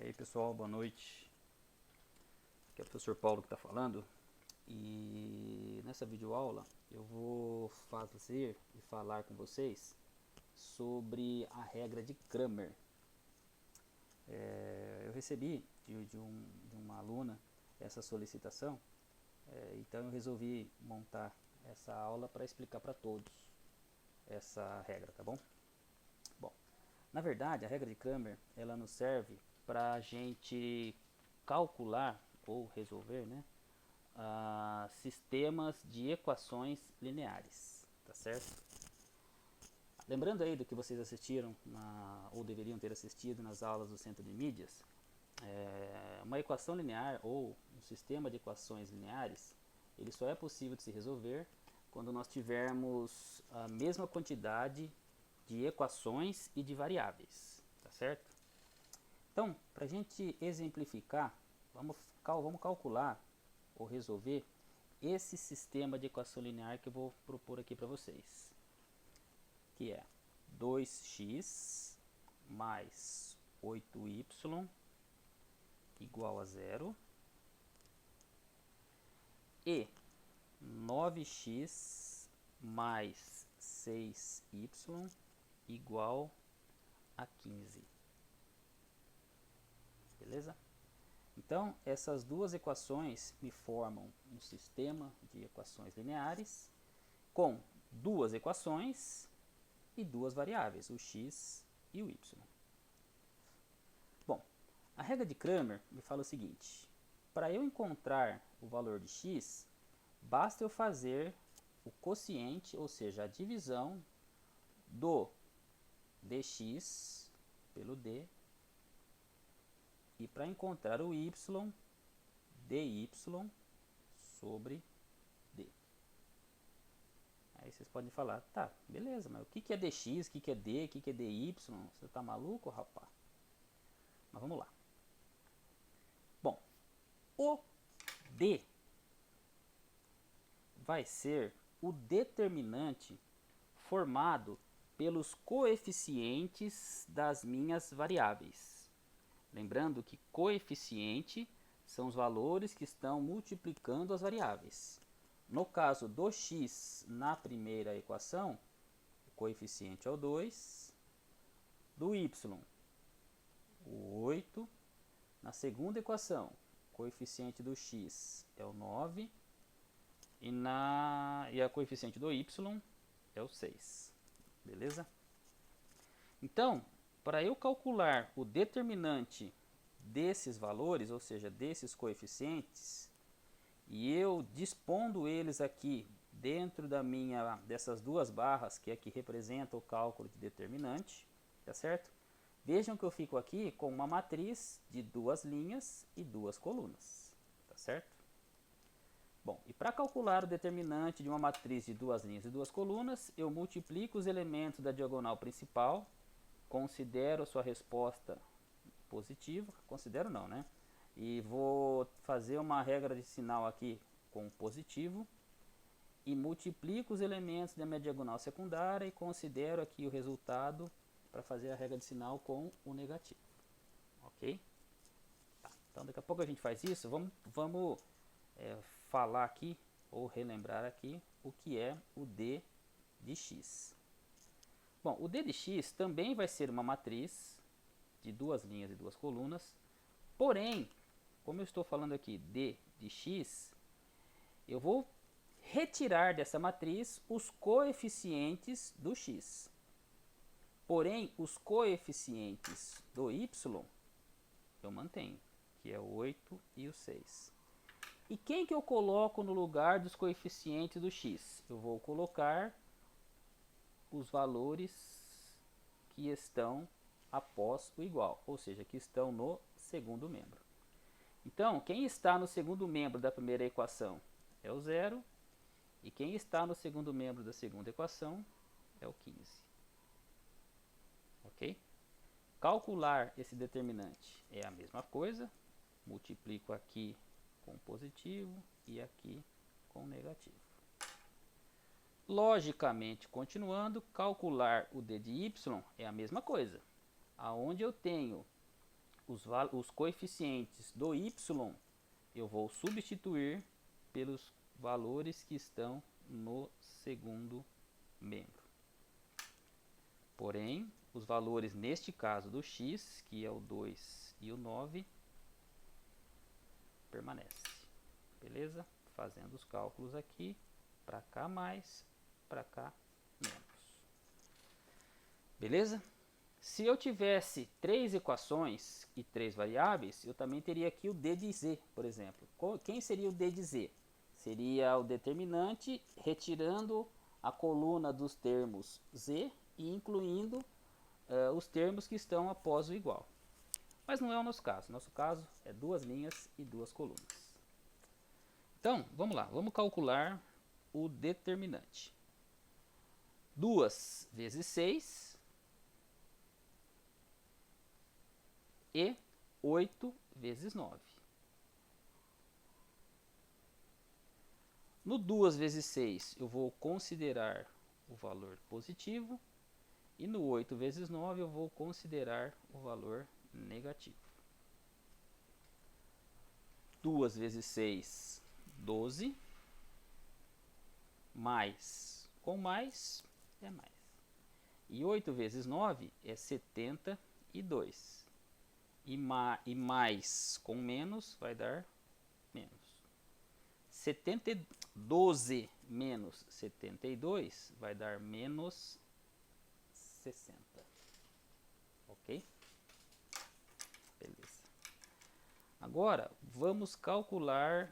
aí pessoal, boa noite. Aqui é o professor Paulo que está falando. E nessa videoaula eu vou fazer e falar com vocês sobre a regra de Cramer. Eu recebi de uma aluna essa solicitação, então eu resolvi montar essa aula para explicar para todos essa regra, tá bom? Bom, na verdade a regra de Cramer ela nos serve para a gente calcular ou resolver, né, sistemas de equações lineares, tá certo? Lembrando aí do que vocês assistiram ou deveriam ter assistido nas aulas do Centro de Mídias, uma equação linear ou um sistema de equações lineares, ele só é possível de se resolver quando nós tivermos a mesma quantidade de equações e de variáveis, tá certo? Então, para a gente exemplificar, vamos calcular ou resolver esse sistema de equação linear que eu vou propor aqui para vocês, que é 2x mais 8y igual a 0 e 9x mais 6y igual a 15. Beleza? Então, essas duas equações me formam um sistema de equações lineares com duas equações e duas variáveis, o x e o y. Bom, a regra de Cramer me fala o seguinte: para eu encontrar o valor de x, basta eu fazer o quociente, ou seja, a divisão do dx pelo d, e para encontrar o y, dy sobre d. Aí vocês podem falar, tá, beleza, mas o que é dx, o que é d, o que é dy? Você tá maluco, rapaz? Mas vamos lá. Bom, o d vai ser o determinante formado pelos coeficientes das minhas variáveis. Lembrando que coeficiente são os valores que estão multiplicando as variáveis. No caso do x, na primeira equação, o coeficiente é o 2, do y, o 8, na segunda equação, o coeficiente do x é o 9 e a coeficiente do y é o 6. Beleza? Então, para eu calcular o determinante desses valores, ou seja, desses coeficientes, e eu dispondo eles aqui dentro dessas duas barras que aqui representam o cálculo de determinante, tá certo? Vejam que eu fico aqui com uma matriz de duas linhas e duas colunas, tá certo? Bom, e para calcular o determinante de uma matriz de duas linhas e duas colunas, eu multiplico os elementos da diagonal principal, considero a sua resposta positiva, considero não, né? E vou fazer uma regra de sinal aqui com positivo e multiplico os elementos da minha diagonal secundária e considero aqui o resultado para fazer a regra de sinal com o negativo. Ok? Tá, então daqui a pouco a gente faz isso. Vamos falar aqui ou relembrar aqui o que é o d de x. Bom, o d de x também vai ser uma matriz de duas linhas e duas colunas, porém, como eu estou falando aqui d de x, eu vou retirar dessa matriz os coeficientes do x. Porém, os coeficientes do y eu mantenho, que é o 8 e o 6. E quem que eu coloco no lugar dos coeficientes do x? Eu vou colocar os valores que estão após o igual, ou seja, que estão no segundo membro. Então, quem está no segundo membro da primeira equação é o 0, e quem está no segundo membro da segunda equação é o 15. Ok? Calcular esse determinante é a mesma coisa, multiplico aqui com positivo e aqui com negativo. Logicamente, continuando, calcular o d de y é a mesma coisa. Aonde eu tenho os coeficientes do y eu vou substituir pelos valores que estão no segundo membro. Porém, os valores neste caso do x, que é o 2 e o 9, permanecem. Beleza? Fazendo os cálculos aqui, para cá mais, para cá menos. Beleza? Se eu tivesse 3 equações e 3 variáveis, eu também teria aqui o d de z, por exemplo. Quem seria o d de z? Seria o determinante retirando a coluna dos termos z e incluindo os termos que estão após o igual. Mas não é o nosso caso. Nosso caso é 2 linhas e 2 colunas. Então, vamos lá. Vamos calcular o determinante. 2 vezes 6 e 8 vezes 9. No 2 vezes 6 eu vou considerar o valor positivo e no 8 vezes 9 eu vou considerar o valor negativo. 2 vezes 6, 12, mais com mais é mais. E 8 vezes 9 é 72. E mais com menos vai dar menos. 12 menos 72 vai dar menos 60. Ok? Beleza. Agora, vamos calcular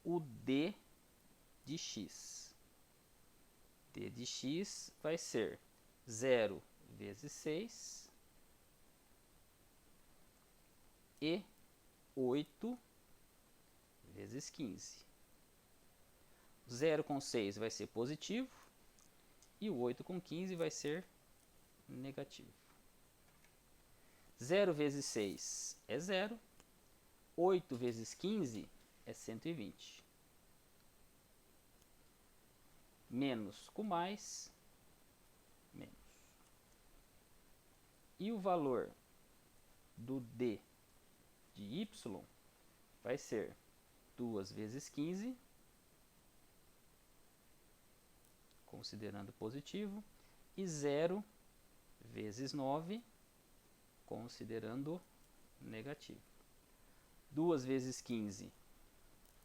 o d de x. D de x vai ser 0 vezes 6 e 8 vezes 15. 0 com 6 vai ser positivo e o 8 com 15 vai ser negativo. 0 vezes 6 é 0. 8 vezes 15 é 120. Menos com mais, menos. E o valor do d de y vai ser 2 vezes 15, considerando positivo, e 0 vezes 9, considerando negativo. 2 vezes 15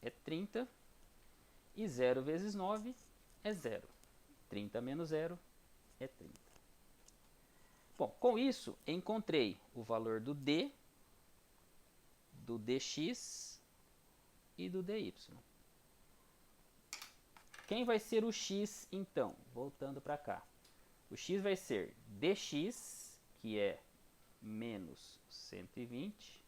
é 30, e 0 vezes 9 é 0. 30 menos 0 é 30. Bom, com isso, encontrei o valor do d, do dx e do dy. Quem vai ser o x, então? Voltando para cá. O x vai ser dx, que é menos 120,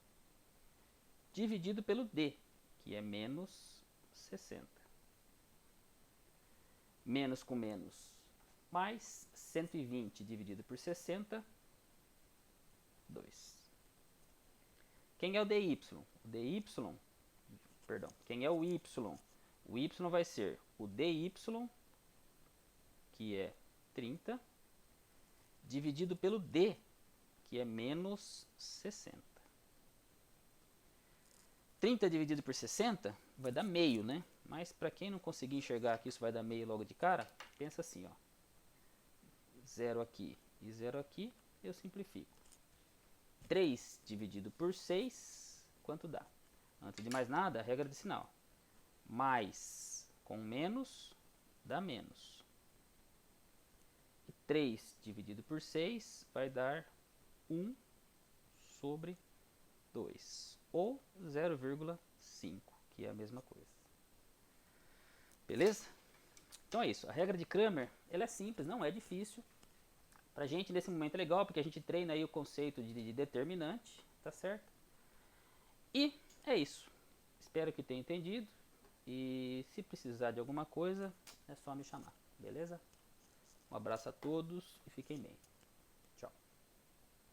dividido pelo d, que é menos 60. Menos com menos, mais 120 dividido por 60, 2. Quem é o dy? Quem é o y? O y vai ser o dy, que é 30, dividido pelo d, que é menos 60. 30 dividido por 60 vai dar meio, né? Mas para quem não conseguir enxergar que isso vai dar meio logo de cara, pensa assim, ó. 0 aqui e 0 aqui, eu simplifico. 3 dividido por 6, quanto dá? Antes de mais nada, a regra de sinal. Mais com menos, dá menos. E 3 dividido por 6 vai dar 1 sobre 2. Ou 0,5, que é a mesma coisa. Beleza? Então é isso. A regra de Cramer, ela é simples, não é difícil. Pra gente, nesse momento, é legal, porque a gente treina aí o conceito de determinante, tá certo? E é isso. Espero que tenha entendido. E se precisar de alguma coisa, é só me chamar, beleza? Um abraço a todos e fiquem bem.